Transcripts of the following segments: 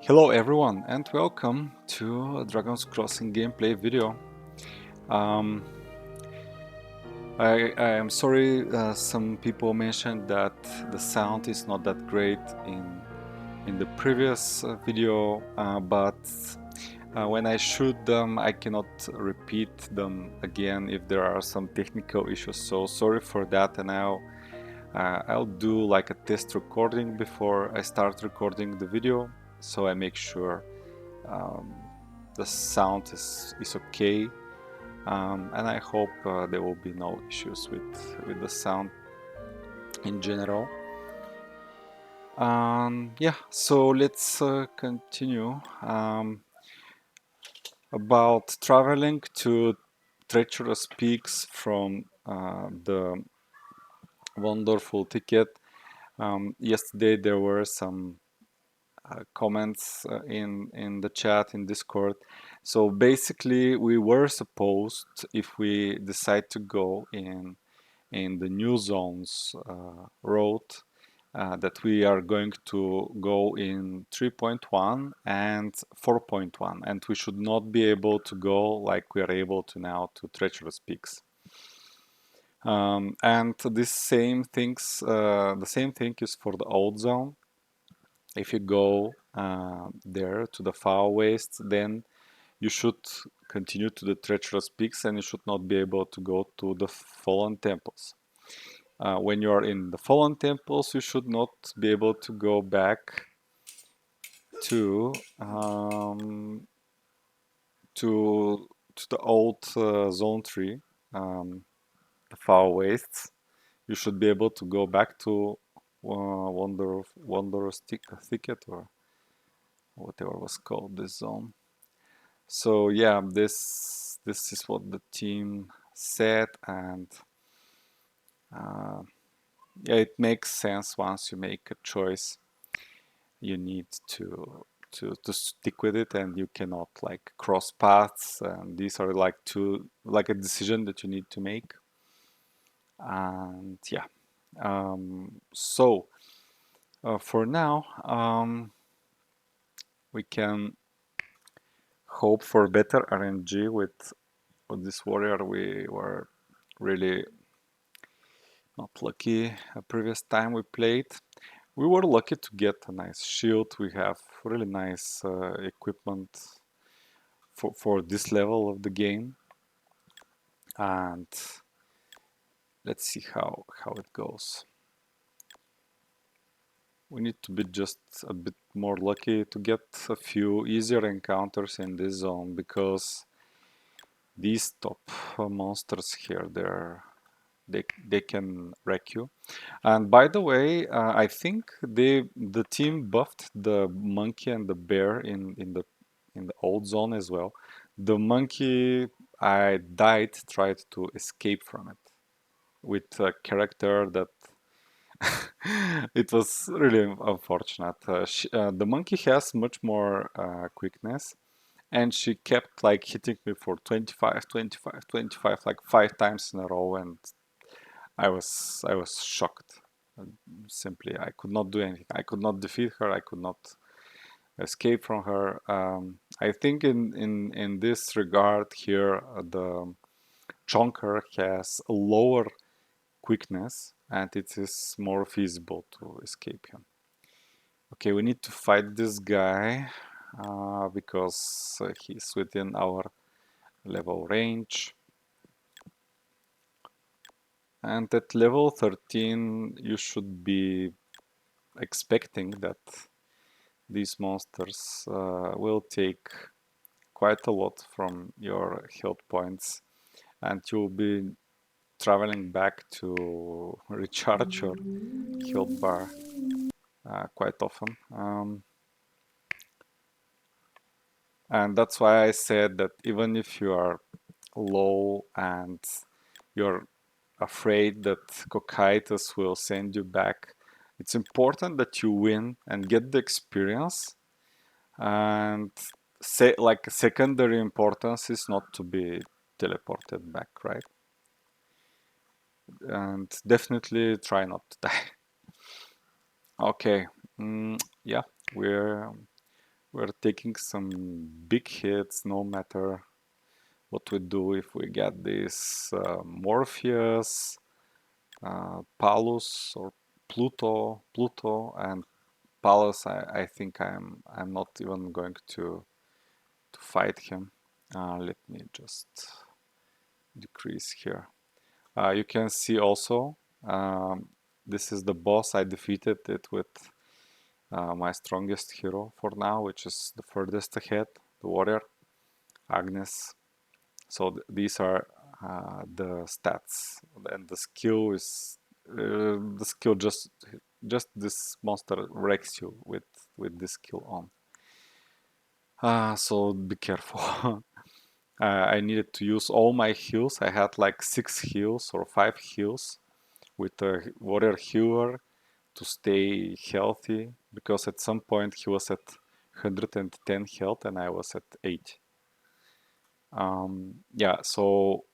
Hello everyone and welcome to a Dragon's Crossing gameplay video. I am sorry, some people mentioned that the sound is not that great in the previous video, but when I shoot them I cannot repeat them again if there are some technical issues, so sorry for that. And now I'll do like a test recording before I start recording the video, so I make sure the sound is okay, and I hope there will be no issues with the sound in general. Yeah, so let's continue about traveling to treacherous peaks from the wonderful ticket. Yesterday there were some comments in the chat in Discord. So basically we were supposed, if we decide to go in the new zones road, that we are going to go in 3.1 and 4.1, and we should not be able to go like we are able to now to treacherous peaks. And the same thing is for the old zone. If you go there to the far west, then you should continue to the treacherous peaks and you should not be able to go to the fallen temples. When you are in the fallen temples, you should not be able to go back to the old zone 3, the far wastes. You should be able to go back to Wondrous Thicket, or whatever was called this zone. So yeah, this is what the team said, and yeah, it makes sense. Once you make a choice, you need to stick with it, and you cannot like cross paths, and these are like a decision that you need to make. And yeah, so for now, we can hope for better RNG with this warrior. We were really not lucky a previous time we played. We were lucky to get a nice shield. We have really nice equipment for this level of the game. And let's see how it goes. We need to be just a bit more lucky to get a few easier encounters in this zone, because these top monsters here, they can wreck you. And by the way, I think the team buffed the monkey and the bear in the old zone as well. The monkey, I tried to escape from it with a character that it was really unfortunate. The monkey has much more quickness, and she kept like hitting me for 25, 25, 25, like 5 times in a row, and I was shocked. Simply, I could not do anything. I could not defeat her. I could not escape from her. I think in this regard here, the chonker has a lower quickness, and it is more feasible to escape him. Okay, we need to fight this guy because he's within our level range. And at level 13, you should be expecting that these monsters will take quite a lot from your health points, and you'll be traveling back to recharge your health bar quite often. And that's why I said that even if you are low and you're afraid that Cocytus will send you back, it's important that you win and get the experience. And say, like, secondary importance is not to be teleported back, right? And definitely try not to die. Okay, yeah, we're We're taking some big hits, no matter what we do. If we get this Morpheus, Palus or Pluto and Palus, I think I'm not even going to fight him. Let me just decrease here. You can see also this is the boss. I defeated it with my strongest hero for now, which is the furthest ahead, the warrior, Agnes. So these are the stats, and the skill is the skill just this monster wrecks you with this skill on. So be careful. I needed to use all my heals. I had like 6 heals or 5 heals with a warrior healer to stay healthy, because at some point he was at 110 health and I was at 8. Yeah, so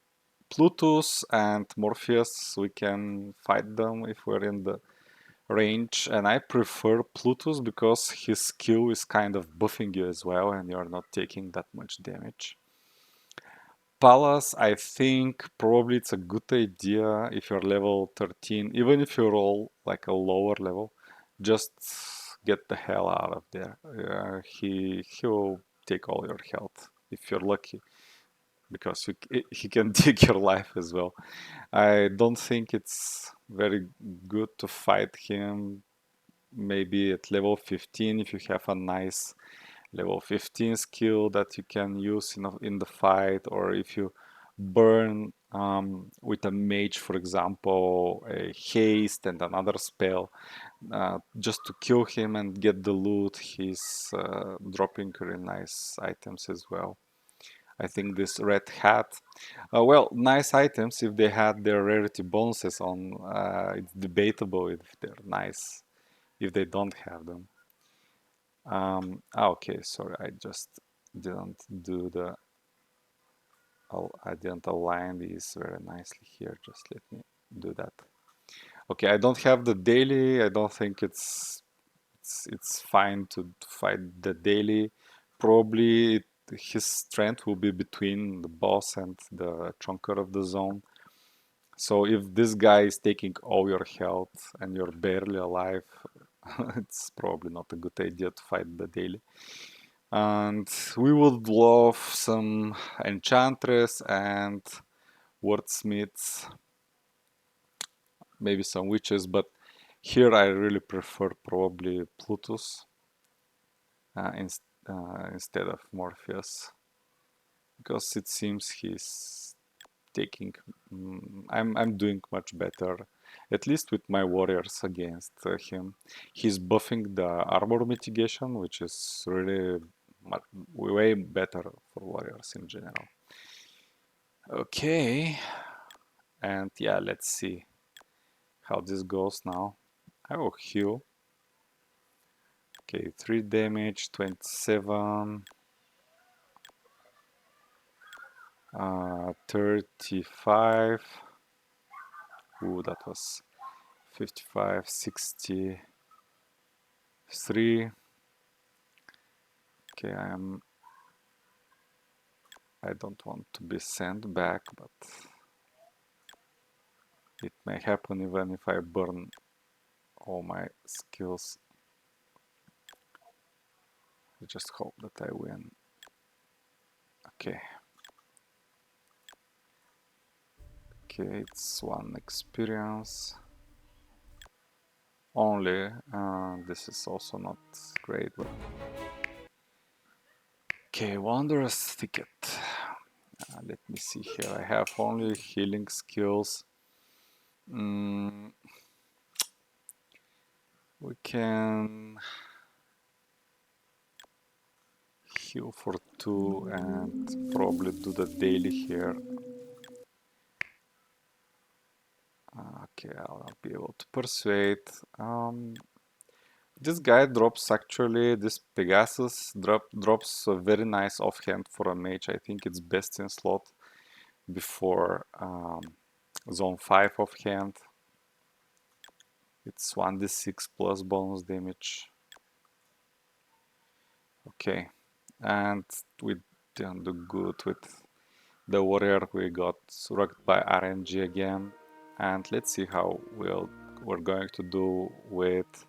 Plutus and Morpheus, we can fight them if we're in the range, and I prefer Plutus because his skill is kind of buffing you as well and you're not taking that much damage. Pallas, I think probably it's a good idea if you're level 13, even if you're all like a lower level, just get the hell out of there. He'll take all your health if you're lucky, because he can take your life as well. I don't think it's very good to fight him maybe at level 15 if you have a nice level 15 skill that you can use in the fight, or if you burn with a mage, for example, a haste and another spell just to kill him and get the loot. He's dropping really nice items as well. I think this red hat, well, nice items if they had their rarity bonuses on. It's debatable if they're nice if they don't have them. Okay, sorry, I just didn't do the, I didn't align these very nicely here. Just let me do that. Okay, I don't have the daily. I don't think it's fine to fight the daily. Probably his strength will be between the boss and the chunker of the zone. So if this guy is taking all your health and you're barely alive, it's probably not a good idea to fight the daily. And we would love some enchantress and wordsmiths, maybe some witches, but here I really prefer probably Plutus instead of Morpheus, because it seems he's taking. I'm doing much better, at least with my warriors against him. He's buffing the armor mitigation, which is really way better for warriors in general. Okay, and yeah, let's see how this goes now. I will heal. Okay, 3 damage, 27, 35. Ooh, that was 55, 63. Okay, I don't want to be sent back, but it may happen even if I burn all my skills. I just hope that I win. Okay. Okay, it's 1 experience only. This is also not great, but okay, wondrous thicket. Let me see here. I have only healing skills. We can heal for 2 and probably do the daily here. Okay, I'll not be able to persuade. This guy drops actually, this Pegasus drops a very nice offhand for a mage. I think it's best in slot before zone 5 offhand. It's 1d6 plus bonus damage. Okay, and we didn't do good with the warrior. We got wrecked by RNG again, and let's see how we're going to do with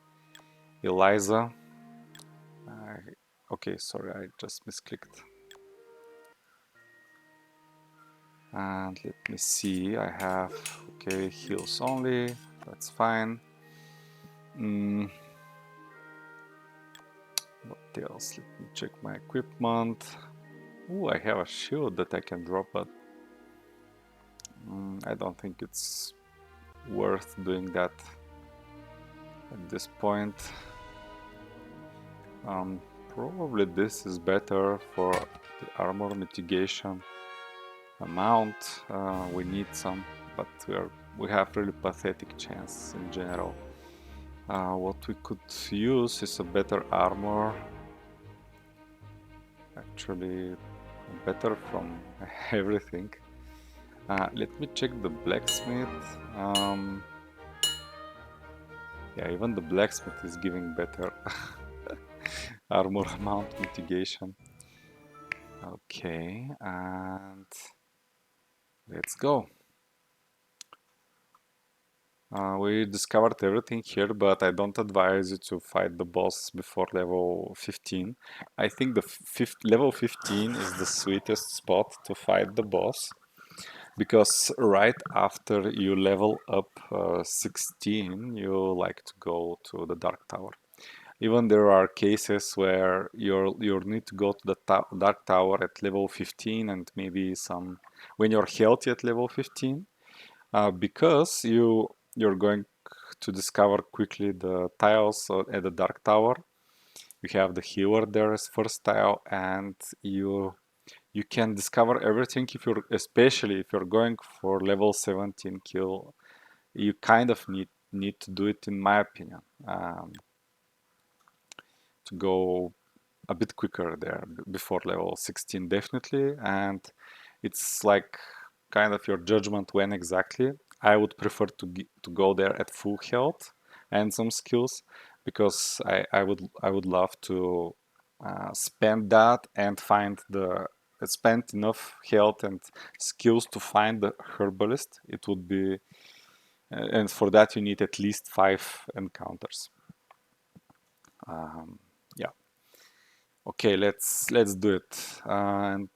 Eliza. Okay, sorry, I just misclicked. And let me see, I have, okay, heals only, that's fine. What else? Let me check my equipment. Oh, I have a shield that I can drop, but I don't think it's worth doing that at this point. Probably this is better for the armor mitigation amount. We need some, but we have really pathetic chance in general. What we could use is a better armor. Actually, better from everything. Let me check the blacksmith. Yeah, even the blacksmith is giving better armor amount mitigation. Okay, and let's go. We discovered everything here, but I don't advise you to fight the boss before level 15. I think the level 15 is the sweetest spot to fight the boss, because right after you level up 16, you like to go to the Dark Tower. Even there are cases where you need to go to the Dark Tower at level 15 and maybe some when you're healthy at level 15. Because you're going to discover quickly the tiles at the Dark Tower. You have the healer there as first tile, and you can discover everything if you're, especially if you're going for level 17 kill. You kind of need to do it, in my opinion, to go a bit quicker there before level 16 definitely, and it's like kind of your judgment when exactly. I would prefer to go there at full health and some skills, because I would love to spend that and find the spend enough health and skills to find the herbalist. It would be and for that you need at least 5 encounters. Yeah. Okay, let's do it. And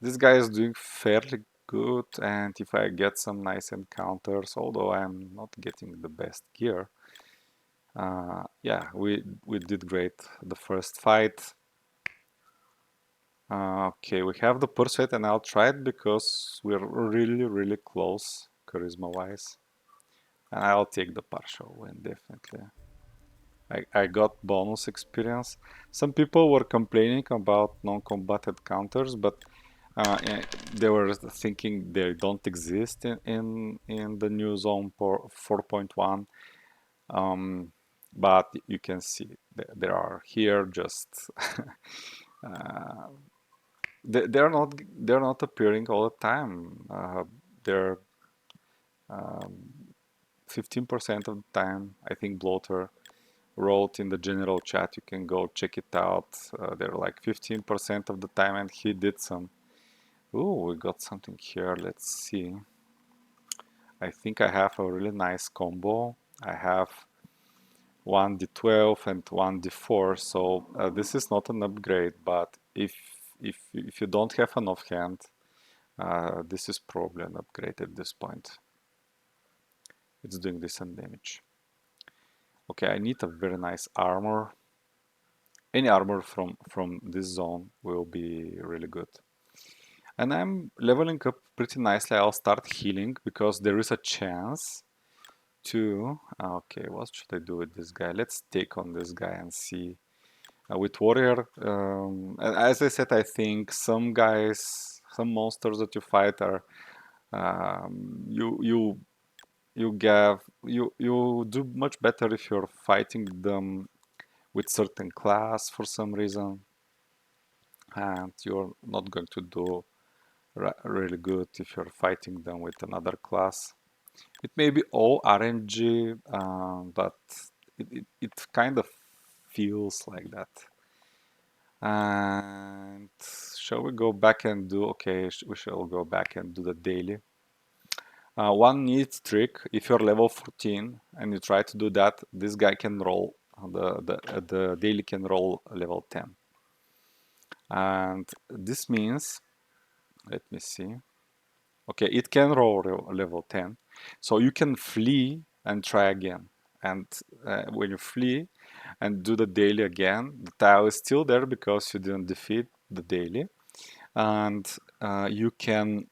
this guy is doing fairly good, and if I get some nice encounters, although I'm not getting the best gear, yeah, we did great the first fight. Okay, we have the Persuade, and I'll try it because we're really close charisma-wise, and I'll take the partial win definitely. I got bonus experience. Some people were complaining about non-combated counters, but they were thinking they don't exist in the new zone 4.1. But you can see they are here. Just they're not appearing all the time. They're 15% of the time. I think Bloater wrote in the general chat, you can go check it out. They're like 15% of the time, and he did some. Ooh, we got something here. Let's see. I think I have a really nice combo. I have one D12 and one D4, so this is not an upgrade, but if you don't have an offhand, this is probably an upgrade at this point. It's doing decent damage. Okay, I need a very nice armor. Any armor from this zone will be really good. And I'm leveling up pretty nicely. I'll start healing because there is a chance to... Okay, what should I do with this guy? Let's take on this guy and see. With warrior, as I said, I think some guys, some monsters that you fight are you do much better if you're fighting them with certain class for some reason, and you're not going to do really good if you're fighting them with another class. It may be all RNG, but it kind of feels like that. And shall we go back and do, okay, we shall go back and do the daily. One neat trick, if you're level 14 and you try to do that, this guy can roll, the daily can roll level 10. And this means, let me see, okay, it can roll level 10. So you can flee and try again. And when you flee and do the daily again, the tile is still there because you didn't defeat the daily. And you can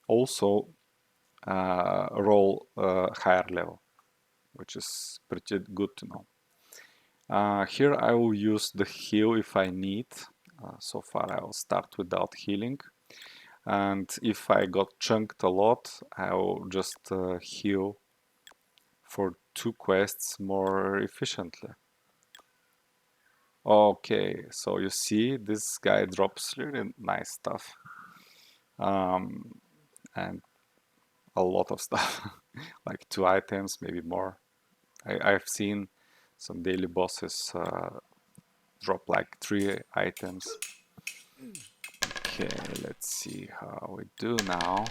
also roll higher level, which is pretty good to know. Here I will use the heal if I need. So far I will start without healing. And if I got chunked a lot, I will just heal for 2 quests more efficiently. Okay, so you see this guy drops really nice stuff. And a lot of stuff, like 2 items, maybe more. I've seen some daily bosses drop like 3 items. Okay, let's see how we do now.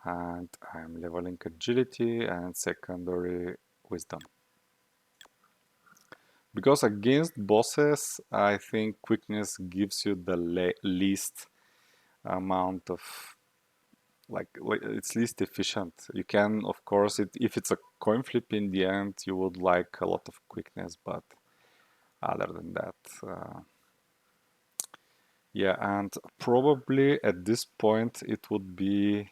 And I'm leveling agility and secondary wisdom. Because against bosses, I think quickness gives you the least amount of, like, it's least efficient. You can, of course, if it's a coin flip in the end, you would like a lot of quickness, but other than that, yeah, and probably at this point it would be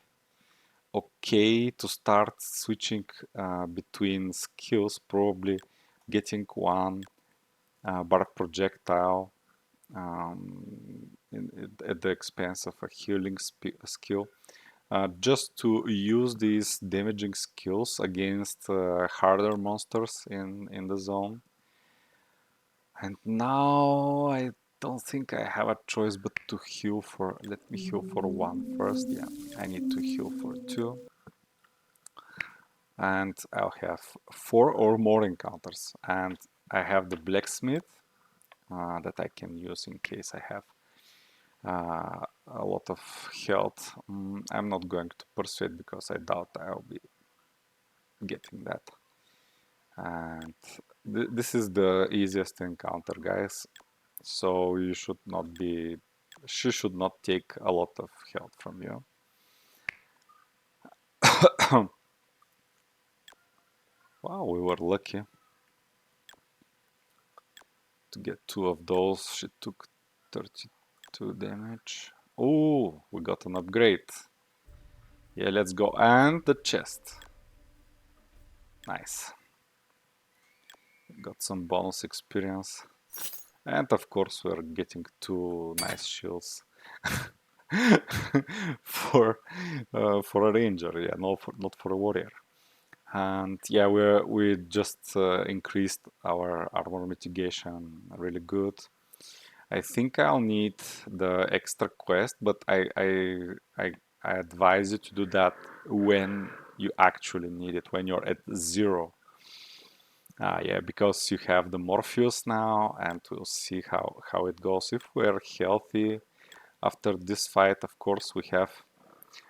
okay to start switching between skills, probably getting one bark projectile at the expense of a healing skill, just to use these damaging skills against harder monsters in the zone. And now I don't think I have a choice but to heal for, let me heal for 1 first. Yeah, I need to heal for 2. And I'll have 4 or more encounters. And I have the blacksmith that I can use in case I have a lot of health. I'm not going to persuade because I doubt I'll be getting that. And this is the easiest encounter, guys. So you should not be, she should not take a lot of health from you. Wow, we were lucky to get 2 of those. She took 32 damage. Oh, we got an upgrade. Yeah, let's go. And the chest. Nice. Got some bonus experience. And of course we're getting 2 nice shields. for a ranger, yeah, not for a warrior. And yeah, we just increased our armor mitigation really good. I think I'll need the extra quest, but I advise you to do that when you actually need it, when you're at 0. Yeah, because you have the Morpheus now, and we'll see how it goes. If we're healthy after this fight, of course, we have...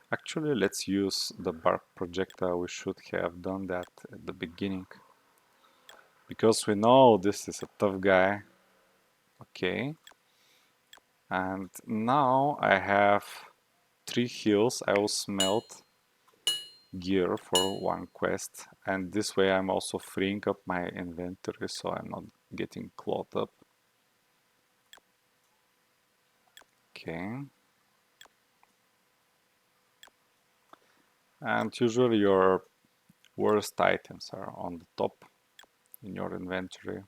Actually, let's use the bark projectile. We should have done that at the beginning. Because we know this is a tough guy. Okay. And now I have 3 heals. I will smelt gear for 1 quest. And this way I'm also freeing up my inventory so I'm not getting clogged up. Okay. And usually your worst items are on the top in your inventory.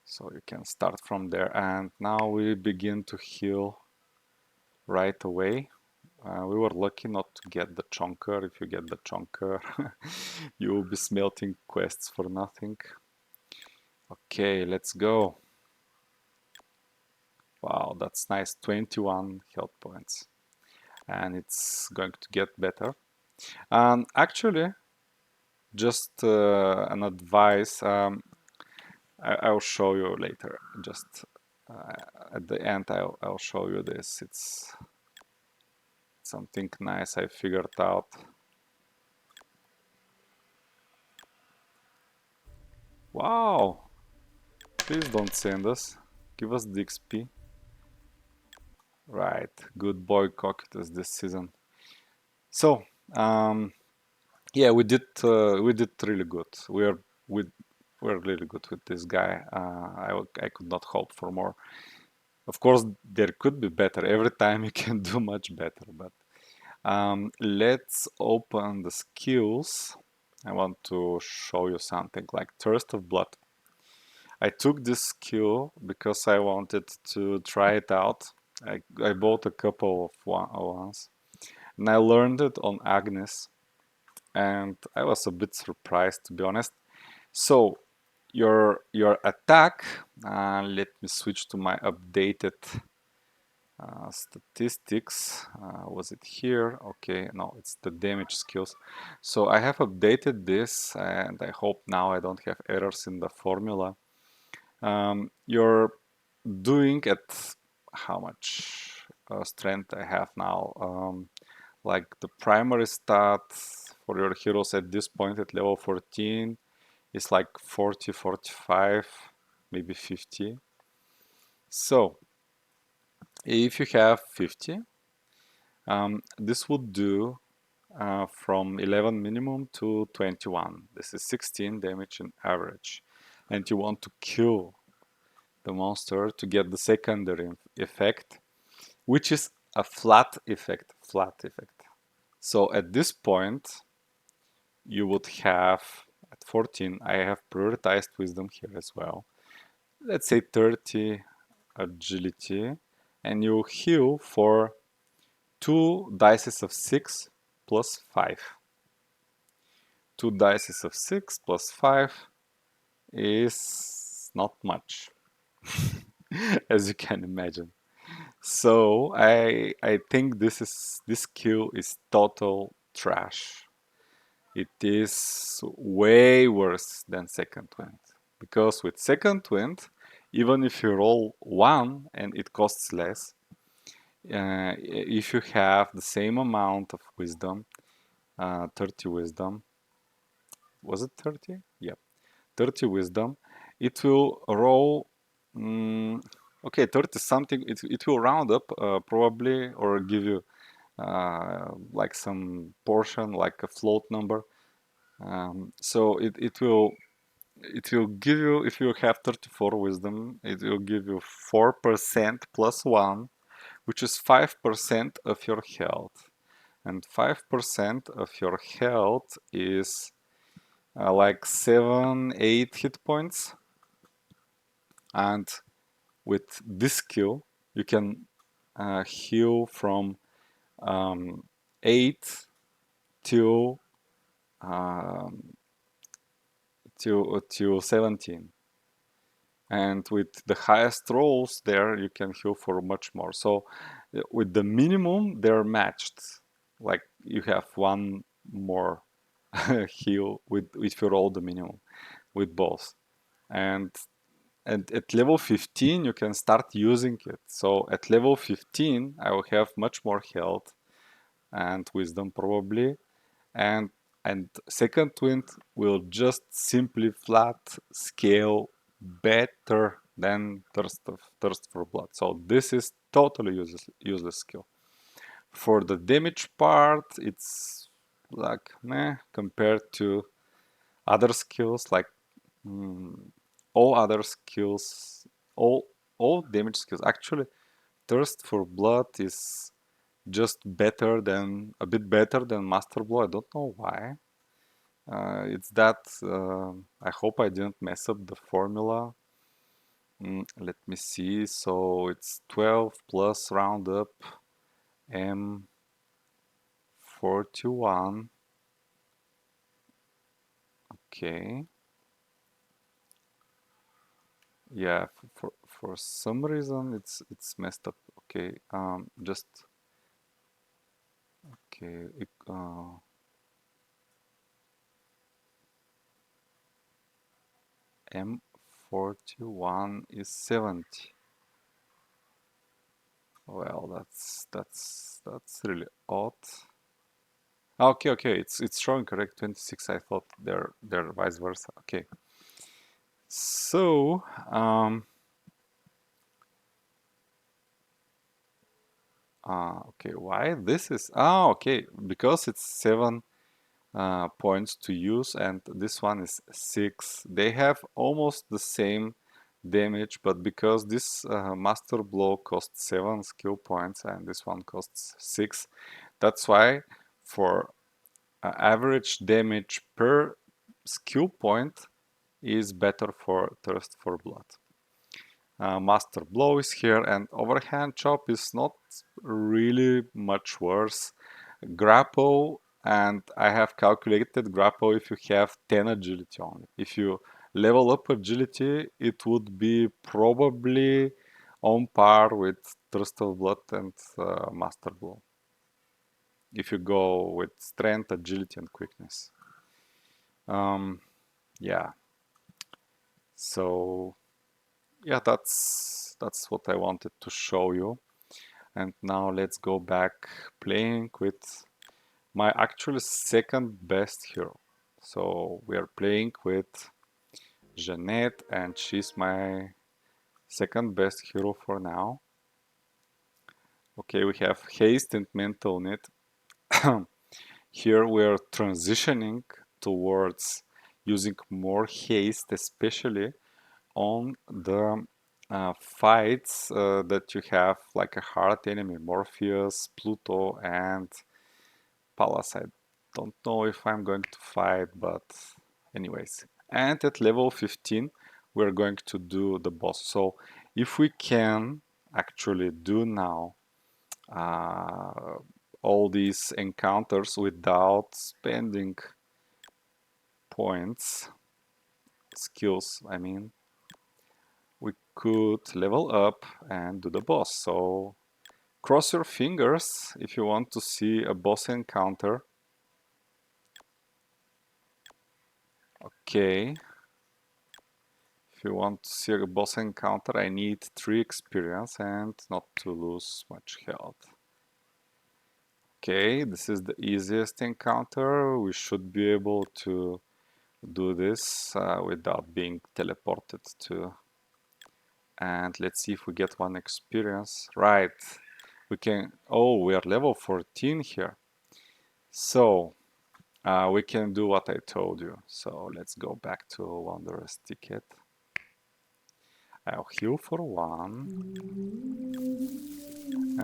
So you can start from there. And now we begin to heal right away. We were lucky not to get the chonker. If you get the chonker, you will be smelting quests for nothing. Okay, let's go. Wow, that's nice. 21 health points. And it's going to get better. Actually, just an advice. I'll show you later. Just at the end, I'll show you this. It's something nice I figured out. Wow! Please don't send us. Give us the XP. Right, good boy Cocytus this season. So, yeah, we did really good. We're really good with this guy. I could not hope for more. Of course, there could be better. Every time you can do much better. But let's open the skills. I want to show you something like Thirst of Blood. I took this skill because I wanted to try it out. I bought a couple of ones, and I learned it on Agnes, and I was a bit surprised, to be honest. So your attack, let me switch to my updated statistics. Was it here? Okay, no, it's the damage skills. So I have updated this, and I hope now I don't have errors in the formula. You're doing at how much strength I have now. Like the primary stat for your heroes at this point at level 14 is like 40, 45, maybe 50. So if you have 50, this would do from 11 minimum to 21. This is 16 damage in average. And you want to kill the monster to get the secondary effect, which is a flat effect. So at this point, you would have, at 14, I have prioritized wisdom here as well. Let's say 30 agility, and you heal for 2 dices of 6 plus 5. 2 dices of 6 plus 5 is not much, as you can imagine. So I think this skill is total trash. It is way worse than Second Wind, because with Second Wind, even if you roll 1 and it costs less, if you have the same amount of wisdom, 30 wisdom, was it 30? Yeah, 30 wisdom, it will roll, okay, 30 something, it will round up probably, or give you like some portion, like a float number. So it will give you, if you have 34 wisdom, it will give you 4% plus 1, which is 5% of your health. And 5% of your health is like 7, 8 hit points. And with this skill, you can heal from 8 to to 17. And with the highest rolls there, you can heal for much more. So with the minimum, they're matched. Like you have one more heal with if you roll the minimum with both. And at level 15, you can start using it. So at level 15, I will have much more health and wisdom probably. And Second Wind will just simply flat scale better than Thirst for Blood. So this is totally useless skill. For the damage part, it's like meh compared to other skills, like all other skills, all damage skills. Actually, Thirst for Blood is just better than, a bit better than Master Blow. I don't know why. It's that, I hope I didn't mess up the formula. Let me see. So it's 12 plus round up M41. Okay. Yeah, for some reason it's messed up. Okay. Just okay. 41 is 70. Well, that's really odd. Okay, it's showing correct 26. I thought they're vice versa. Okay. So okay, why this is okay, because it's 7 points to use and this one is 6. They have almost the same damage, but because this master blow costs 7 skill points and this one costs 6, that's why for average damage per skill point is better for Thirst for Blood. Master Blow is here and Overhand Chop is not really much worse. Grapple, and I have calculated grapple if you have 10 agility only. If you level up agility, it would be probably on par with Thirst of Blood and Master Blow. If you go with strength, agility, and quickness. Yeah. So yeah, that's what I wanted to show you. And now let's go back playing with my actual second best hero. So we are playing with Jeanette and she's my second best hero for now. Okay, we have haste and mental net. Here we are transitioning towards using more haste, especially on the fights that you have like a hard enemy, Morpheus, Pluto, and Pallas. I don't know if I'm going to fight, but anyways. And at level 15, we're going to do the boss. So if we can actually do now all these encounters without spending points, skills, I mean, we could level up and do the boss. So cross your fingers if you want to see a boss encounter. Okay. If you want to see a boss encounter, I need 3 experience and not to lose much health. Okay, this is the easiest encounter. We should be able to do this without being teleported to. And let's see if we get 1 experience. Right, we can, oh, we are level 14 here. So we can do what I told you. So let's go back to Wanderer's Ticket. I'll heal for 1.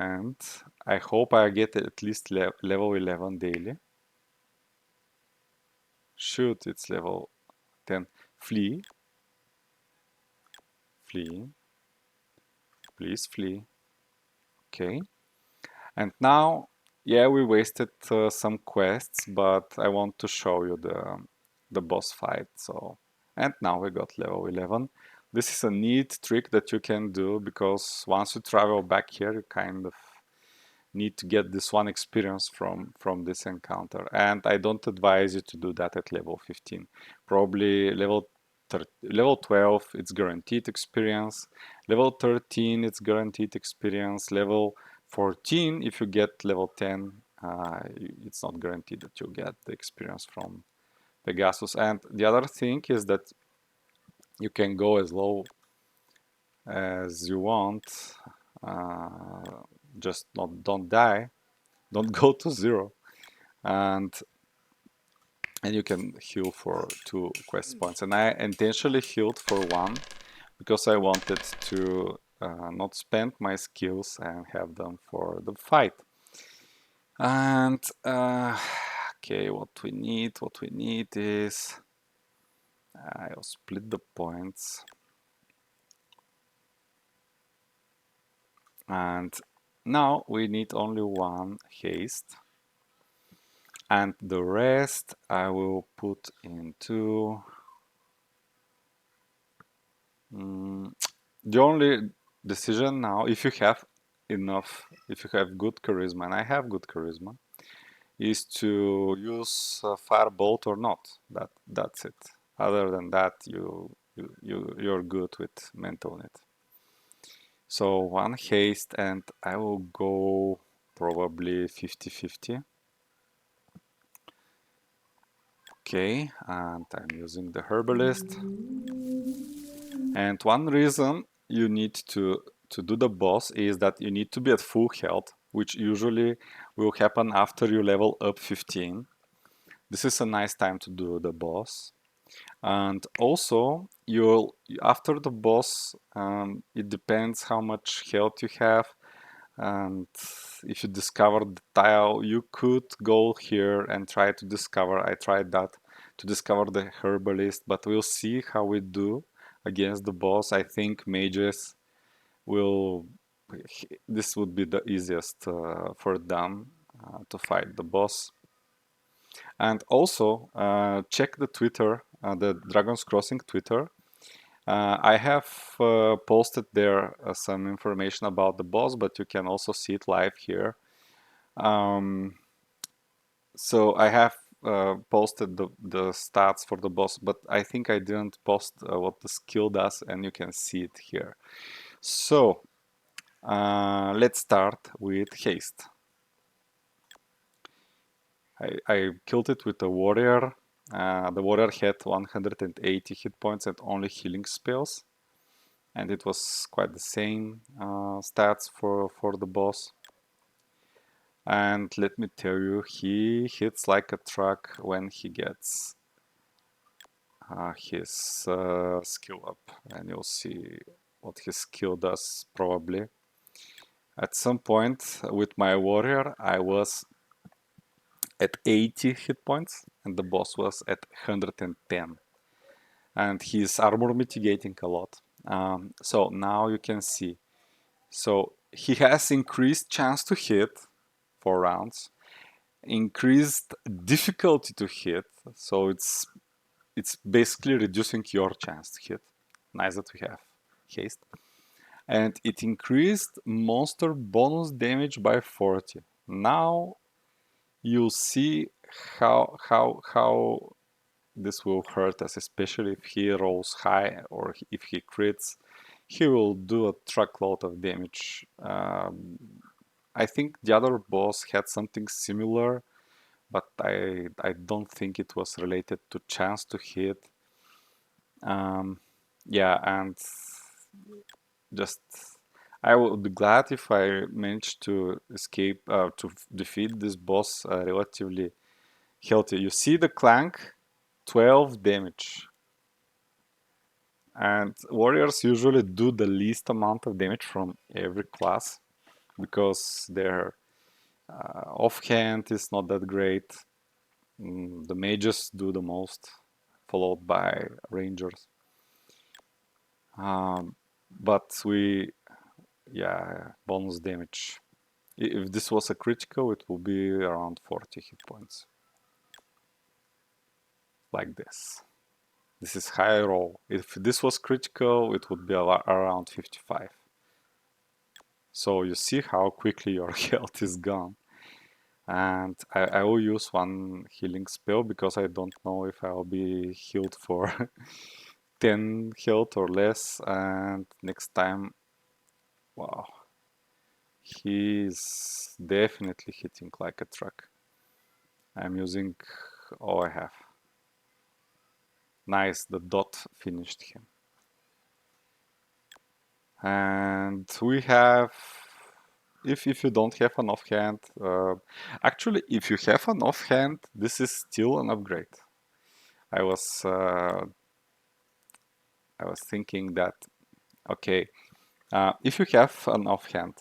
And I hope I get at least level 11 daily. Shoot, it's level 10. Flee. Flee. Please flee. Okay. And now, yeah, we wasted some quests, but I want to show you the boss fight. So, and now we got level 11. This is a neat trick that you can do because once you travel back here, you kind of need to get this 1 experience from this encounter. And I don't advise you to do that at level 15. Probably level 12, it's guaranteed experience. Level 13, it's guaranteed experience. Level 14, if you get level 10, it's not guaranteed that you'll get the experience from Pegasus. And the other thing is that you can go as low as you want. Just don't die. Don't go to 0. And you can heal for 2 quest points. And I intentionally healed for 1 because I wanted to not spend my skills and have them for the fight. And okay, what we need is I'll split the points. And now we need only 1 haste. And the rest I will put into the only decision now, if you have enough, if you have good charisma, and I have good charisma, is to use Firebolt or not. That's it. Other than that, you you're good with mental net. So 1 haste, and I will go probably 50-50. Okay, and I'm using the herbalist. And one reason you need to do the boss is that you need to be at full health, which usually will happen after you level up 15. This is a nice time to do the boss. And also, you'll after the boss, it depends how much health you have. And if you discover the tile, you could go here and try to discover. I tried that to discover the herbalist, but we'll see how we do against the boss. I think mages will. This would be the easiest for them to fight the boss. And also check the Twitter, the Dragon's Crossing Twitter. I have posted there some information about the boss, but you can also see it live here. So I have posted the stats for the boss, but I think I didn't post what the skill does, and you can see it here. So let's start with haste. I killed it with a warrior. The warrior had 180 hit points and only healing spells. And it was quite the same stats for the boss. And let me tell you, he hits like a truck when he gets his skill up. And you'll see what his skill does probably. At some point with my warrior, I was at 80 hit points and the boss was at 110. And he's armor mitigating a lot. So now you can see. So he has increased chance to hit 4 rounds, increased difficulty to hit. So it's basically reducing your chance to hit. Nice that we have haste. And it increased monster bonus damage by 40. Now you'll see how this will hurt us, especially if he rolls high or if he crits. He will do a truckload of damage. I think the other boss had something similar, but I don't think it was related to chance to hit. Yeah, and just I would be glad if I managed to escape to defeat this boss relatively healthy. You see the clank, 12 damage. And warriors usually do the least amount of damage from every class because their offhand is not that great. The mages do the most, followed by rangers. But bonus damage. If this was a critical, it will be around 40 hit points. Like this. This is high roll. If this was critical, it would be around 55. So you see how quickly your health is gone. And I will use one healing spell because I don't know if I'll be healed for 10 health or less. And next time, wow, he's definitely hitting like a truck. I'm using all I have. Nice, the dot finished him. And we have, if you don't have an offhand, actually if you have an offhand, this is still an upgrade. I was thinking that, okay, if you have an offhand,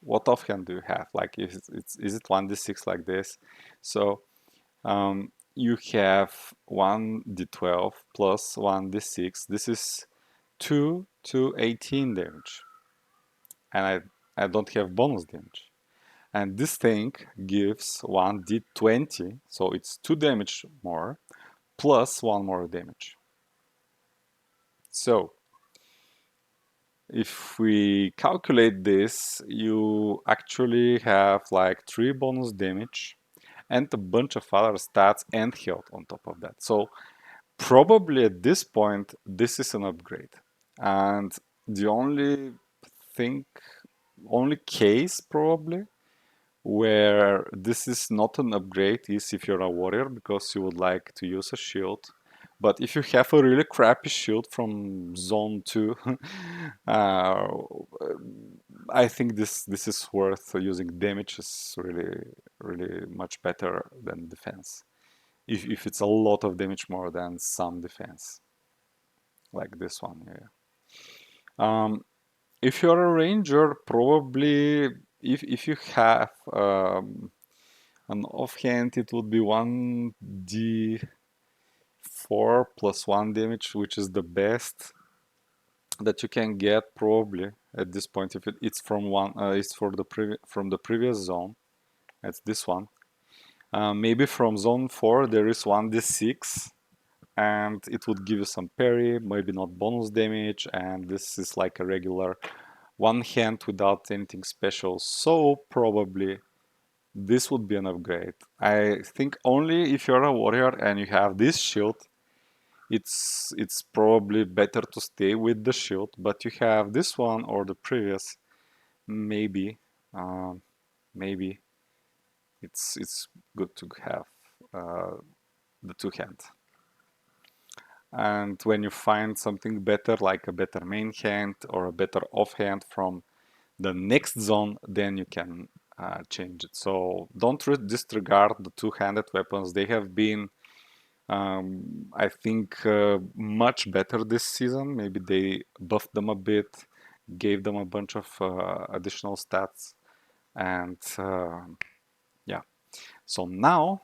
what offhand do you have? Like, is it 1d6 like this? So you have 1d12 plus 1d6. This is 2 to 18 damage. And I don't have bonus damage. And this thing gives 1d20, so it's 2 damage more, plus 1 more damage. So, if we calculate this, you actually have like 3 bonus damage and a bunch of other stats and health on top of that. So probably at this point, this is an upgrade. And the thing, only case probably where this is not an upgrade is if you're a warrior because you would like to use a shield. But if you have a really crappy shield from zone 2, uh, I think this is worth using. Damage is really much better than defense. If it's a lot of damage more than some defense, like this one, yeah. If you're a ranger, probably if you have an offhand, it would be 1d4 plus 1 damage, which is the best that you can get probably at this point. If it's from it's from the previous zone, that's this one. Maybe from zone 4 there is 1d6, and it would give you some parry, maybe not bonus damage, and this is like a regular one hand without anything special. So probably this would be an upgrade. I think only if you're a warrior and you have this shield, it's probably better to stay with the shield. But you have this one or the previous, maybe maybe it's good to have the two hand. And when you find something better, like a better main hand or a better offhand from the next zone, then you can change it. So don't disregard the two-handed weapons. They have been, I think, much better this season. Maybe they buffed them a bit, gave them a bunch of additional stats, and yeah. So now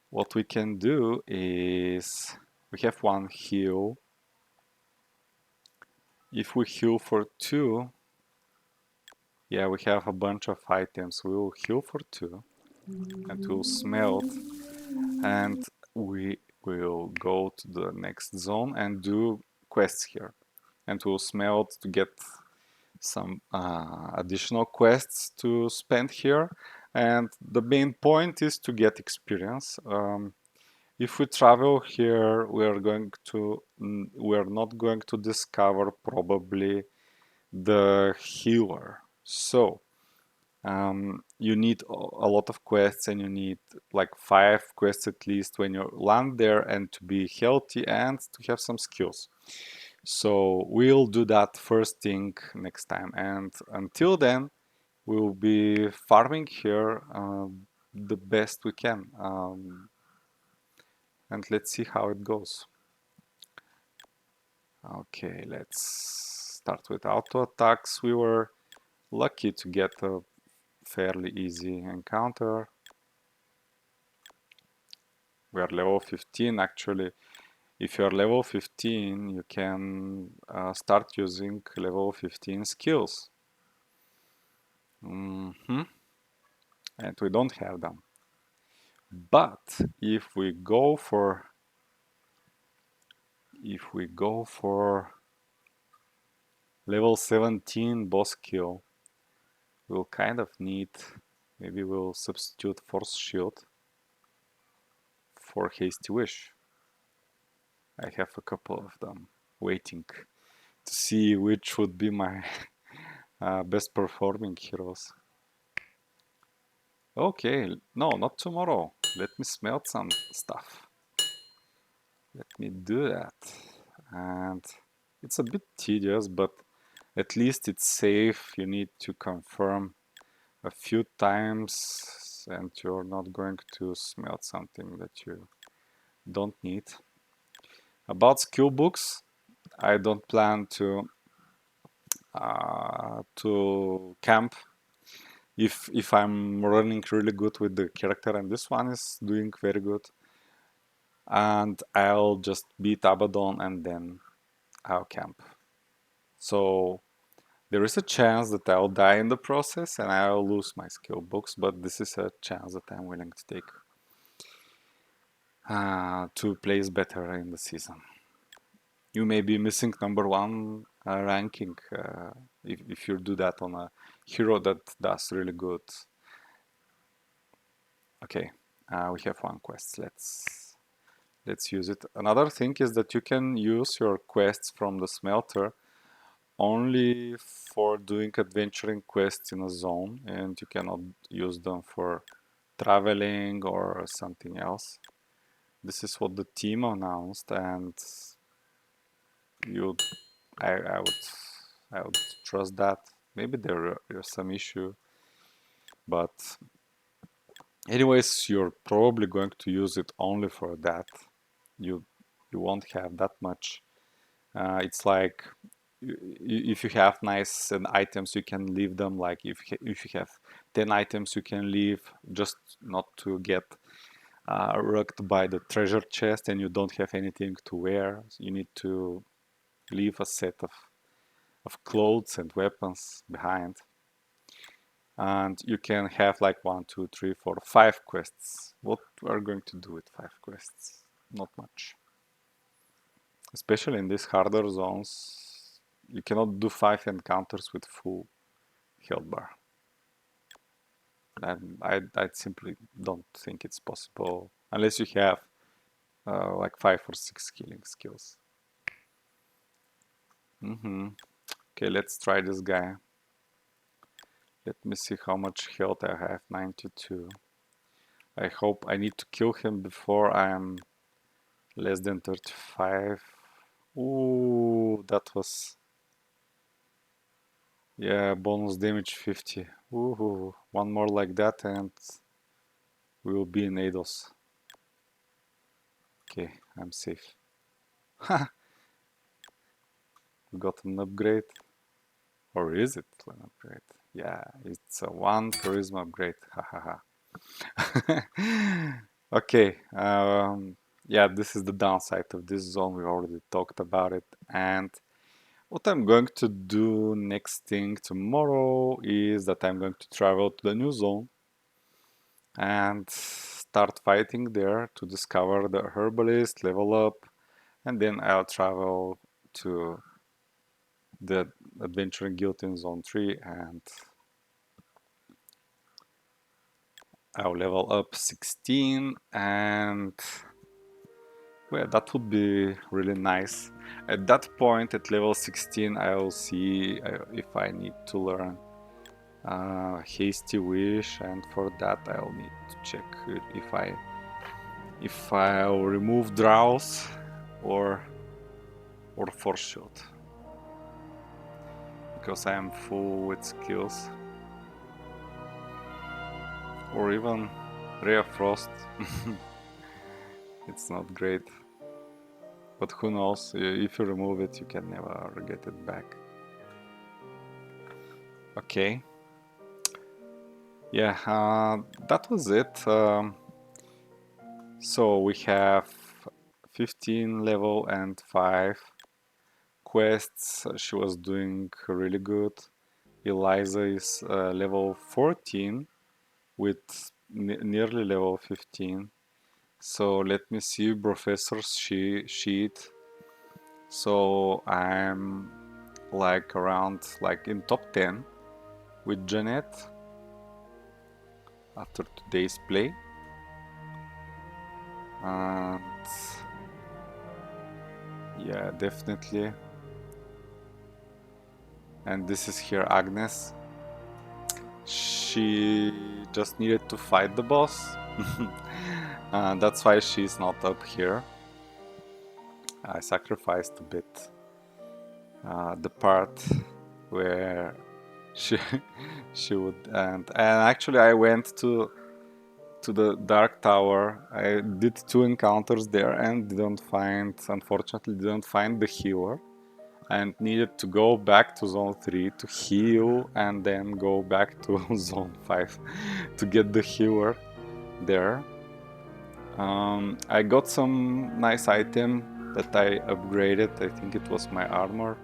what we can do is we have one heal. If we heal for 2, yeah, we have a bunch of items. We will heal for 2 and we'll smelt, and we will go to the next zone and do quests here. And we'll smelt to get some additional quests to spend here. And the main point is to get experience. If we travel here, we're not going to discover probably the healer. So you need a lot of quests, and you need like 5 quests at least when you land there, and to be healthy and to have some skills. So we'll do that first thing next time, and until then we'll be farming here the best we can, and let's see how it goes. Okay, let's start with auto attacks. We were lucky to get a fairly easy encounter. We are level 15 actually. If you are level 15, you can start using level 15 skills. And we don't have them. But if we go for level 17 boss skill, we'll kind of need, maybe we'll substitute Force Shield for Hasty Wish. I have a couple of them waiting to see which would be my best performing heroes. Okay, no, not tomorrow. Let me smelt some stuff. Let me do that. And it's a bit tedious, but at least it's safe. You need to confirm a few times, and you're not going to smelt something that you don't need. About skill books, I don't plan to camp if I'm running really good with the character, and this one is doing very good, and I'll just beat Abaddon and then I'll camp. So there is a chance that I'll die in the process and I'll lose my skill books, but this is a chance that I'm willing to take to place better in the season. You may be missing number 1 ranking if you do that on a hero that does really good. Okay, we have one quest. let's use it. Another thing is that you can use your quests from the smelter only for doing adventuring quests in a zone, and you cannot use them for traveling or something else. This is what the team announced, and you, I would trust that. Maybe there's some issue, but anyways, you're probably going to use it only for that. You you won't have that much. It's like if you have nice items, you can leave them. Like if you have 10 items, you can leave just not to get wrecked by the treasure chest, and you don't have anything to wear. You need to leave a set of clothes and weapons behind. And you can have like 1, 2, 3, 4, 5 quests. What are going to do with 5 quests? Not much. Especially in these harder zones, you cannot do 5 encounters with full health bar. I simply don't think it's possible unless you have like 5 or 6 killing skills. Okay, let's try this guy. Let me see how much health I have. 92. I hope I need to kill him before I'm less than 35. Ooh, that was... Yeah, bonus damage 50. Ooh, one more like that and we will be in Eidos. Okay, I'm safe. We got an upgrade. Or is it an upgrade? Yeah, it's a 1 charisma upgrade. Hahaha. Okay, yeah, this is the downside of this zone. We already talked about it. And what I'm going to do next thing tomorrow is that I'm going to travel to the new zone and start fighting there to discover the herbalist, level up, and then I'll travel to the adventuring guild in zone 3 and I'll level up 16 and well, that would be really nice. At that point, at level 16, I will see if I need to learn Hasty Wish, and for that I'll need to check if I'll remove Drowse or Force Shot, because I am full with skills, or even Ray of Frost. It's not great, but who knows, if you remove it you can never get it back. Okay, yeah, that was it. So we have 15 level and 5 quests. She was doing really good. Eliza is level 14 with nearly level 15. So let me see Professor's sheet. So I'm like around like in top 10 with Jeanette after today's play. And yeah, definitely. And this is here Agnes. She just needed to fight the boss. That's why she's not up here. I sacrificed a bit the part where she would and actually I went to the Dark Tower. I did 2 encounters there and unfortunately didn't find the healer, and needed to go back to zone 3 to heal and then go back to zone 5 to get the healer there. I got some nice item that I upgraded. I think it was my armor.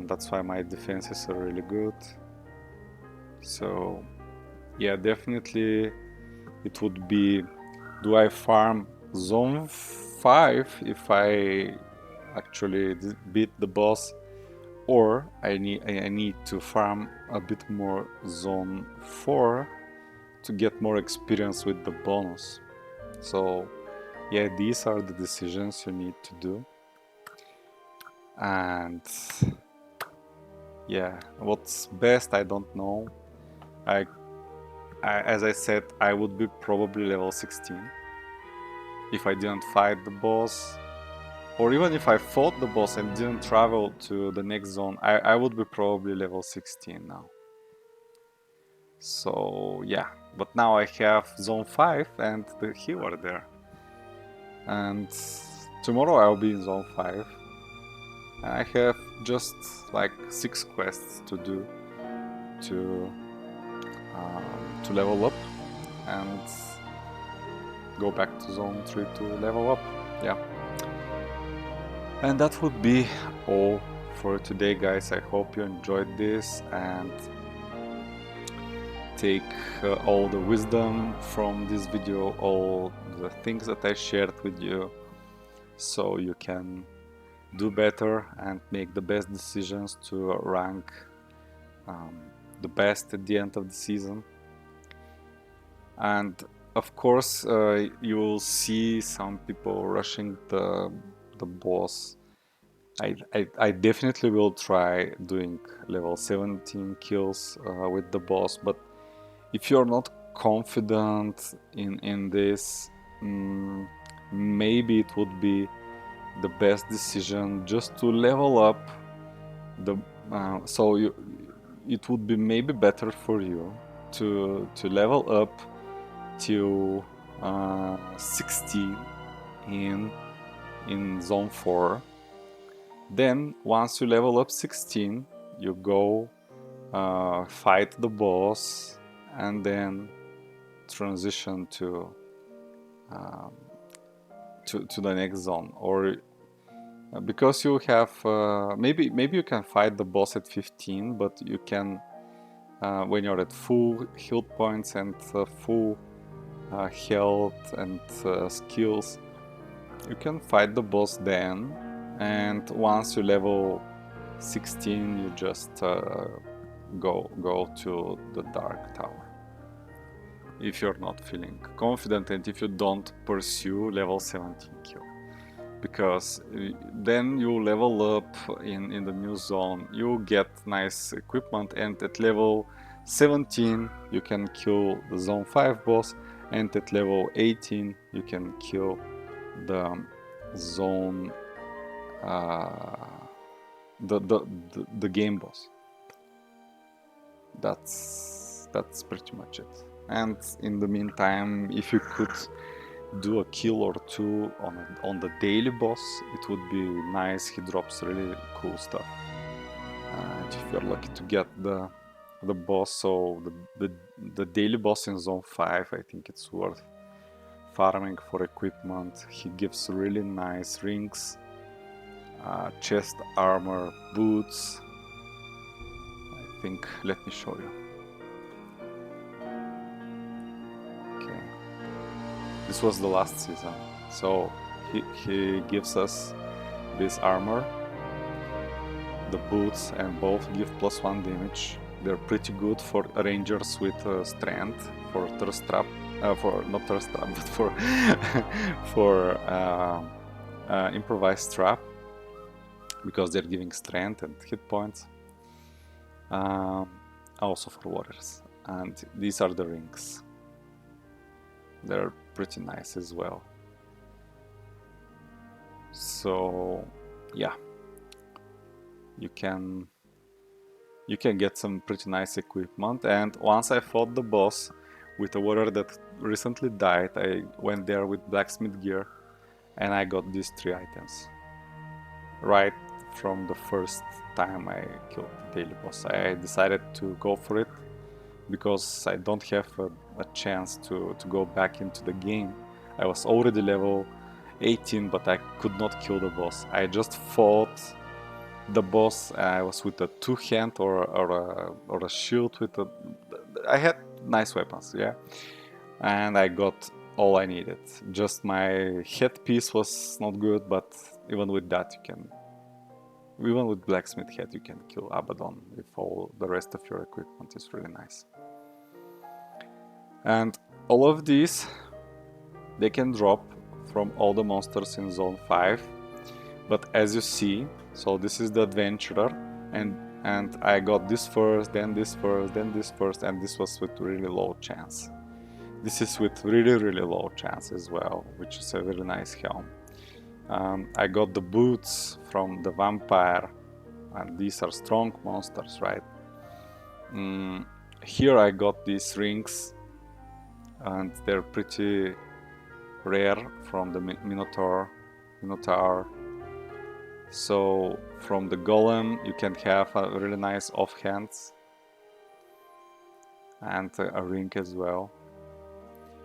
That's why my defenses are really good. So yeah, definitely it would be, do I farm zone 5 if I actually beat the boss, or I need to farm a bit more zone 4 to get more experience with the bonus. So yeah, these are the decisions you need to do. And yeah, what's best, I don't know. As I said, I would be probably level 16 if I didn't fight the boss, or even if I fought the boss and didn't travel to the next zone, I would be probably level 16 now. So yeah, but now I have zone 5 and the healer there. And tomorrow I'll be in zone 5. And I have just like 6 quests to do to level up and go back to zone 3 to level up. Yeah. And that would be all for today, guys. I hope you enjoyed this and take all the wisdom from this video, all the things that I shared with you, so you can do better and make the best decisions to rank the best at the end of the season. And of course, you will see some people rushing the boss. I definitely will try doing level 17 kills with the boss, but if you're not confident in this, maybe it would be the best decision just to level up the so it would be maybe better for you to level up to 16 in zone 4. Then once you level up 16, you go fight the boss and then transition to the next zone. Or because you have maybe you can fight the boss at 15, but you can when you're at full health points and full health and skills, you can fight the boss then. And once you level 16, you just go to the Dark Tower. If you're not feeling confident and if you don't pursue level 17 kill. Because then you level up in the new zone, you get nice equipment, and at level 17 you can kill the zone 5 boss, and at level 18 you can kill the zone the game boss. That's pretty much it. And in the meantime, if you could do a kill or two on the daily boss, it would be nice. He drops really cool stuff. And if you're lucky to get the boss, so the daily boss in zone 5, I think it's worth farming for equipment. He gives really nice rings, chest armor, boots. I think, let me show you. Okay, this was the last season, so he gives us this armor, the boots, and both give +1 damage. They're pretty good for rangers with strength, for thirst trap, for not thirst trap, but for for improvised trap, because they're giving strength and hit points. Also for warriors. And these are the rings. They're pretty nice as well. So yeah, you can get some pretty nice equipment. And once I fought the boss with a warrior that recently died, I went there with blacksmith gear and I got these 3 items right from the first time I killed the daily boss. I decided to go for it because I don't have a chance to go back into the game. I was already level 18, but I could not kill the boss. I just fought the boss. I was with a 2-hand or a shield with a... I had nice weapons, yeah, and I got all I needed. Just my headpiece was not good, but even with that you can... Even with blacksmith head you can kill Abaddon if all the rest of your equipment is really nice. And all of these, they can drop from all the monsters in Zone 5. But as you see, so this is the adventurer, and I got this first, then this first, then this first, and this was with really low chance. This is with really low chance as well, which is a very nice helm. I got the boots from the vampire, and these are strong monsters, right? Here I got these rings, and they're pretty rare from the Minotaur. So from the golem you can have a really nice offhands and a ring as well.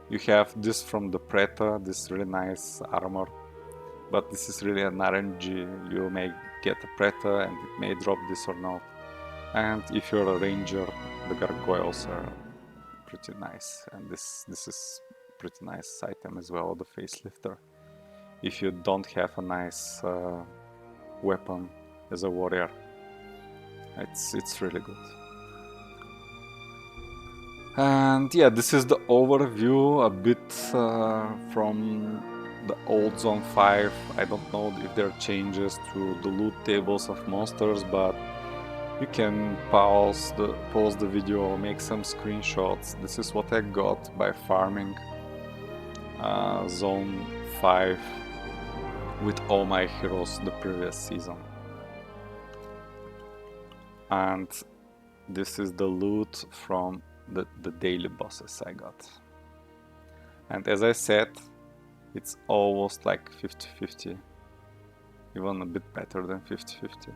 You have this from the Preta, this really nice armor, but this is really an RNG. You may get a Preta and it may drop this or not. And if you're a ranger, the gargoyles are pretty nice, and this is pretty nice item as well, the facelifter. If you don't have a nice weapon as a warrior, it's really good. And yeah, this is the overview a bit from the old Zone 5. I don't know if there are changes to the loot tables of monsters, but you can pause the video, make some screenshots. This is what I got by farming Zone 5 with all my heroes the previous season. And this is the loot from the daily bosses I got. And as I said, it's almost like 50-50, even a bit better than 50-50.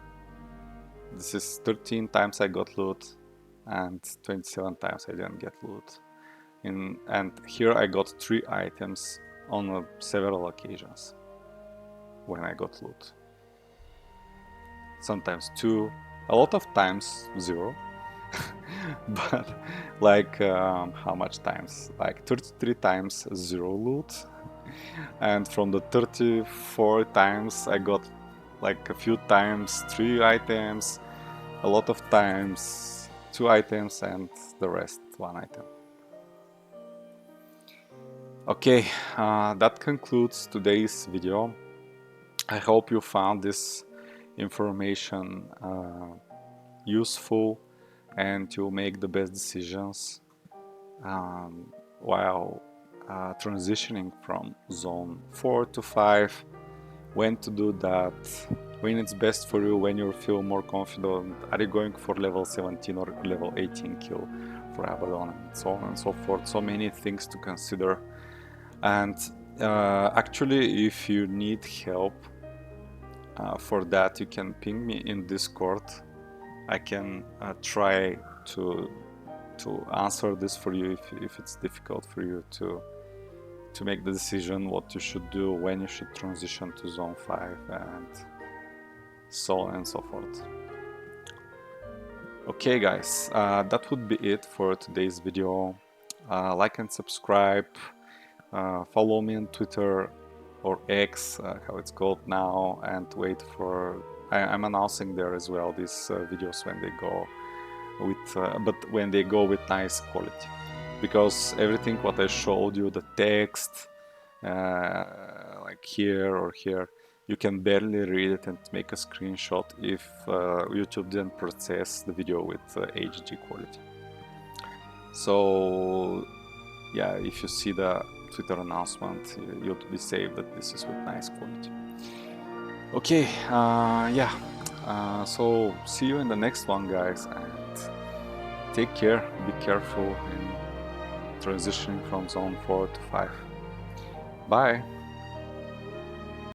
This is 13 times I got loot and 27 times I didn't get loot. And here I got 3 items on several occasions when I got loot. Sometimes 2, a lot of times 0. But like how much times? Like 33 times 0 loot. And from the 34 times I got like a few times 3 items, a lot of times 2 items, and the rest 1 item. Okay, that concludes today's video. I hope you found this information useful and you'll make the best decisions while transitioning from Zone 4 to 5, when to do that, when it's best for you, when you feel more confident. Are you going for level 17 or level 18 kill for Abaddon, and so on and so forth. So many things to consider. And actually, if you need help for that, you can ping me in Discord. I can try to answer this for you if it's difficult for you to make the decision what you should do, when you should transition to Zone 5, and so on and so forth. Okay guys, that would be it for today's video. Like and subscribe, follow me on Twitter or X, how it's called now, and wait for... I'm announcing there as well these videos when they go with, but when they go with nice quality. Because everything what I showed you, the text, like here or here, you can barely read it and make a screenshot if YouTube didn't process the video with HD quality. So yeah, if you see the Twitter announcement, you'll be safe that this is with nice quality. Okay, yeah, so see you in the next one, guys, and take care, be careful in transitioning from Zone 4 to 5. Bye!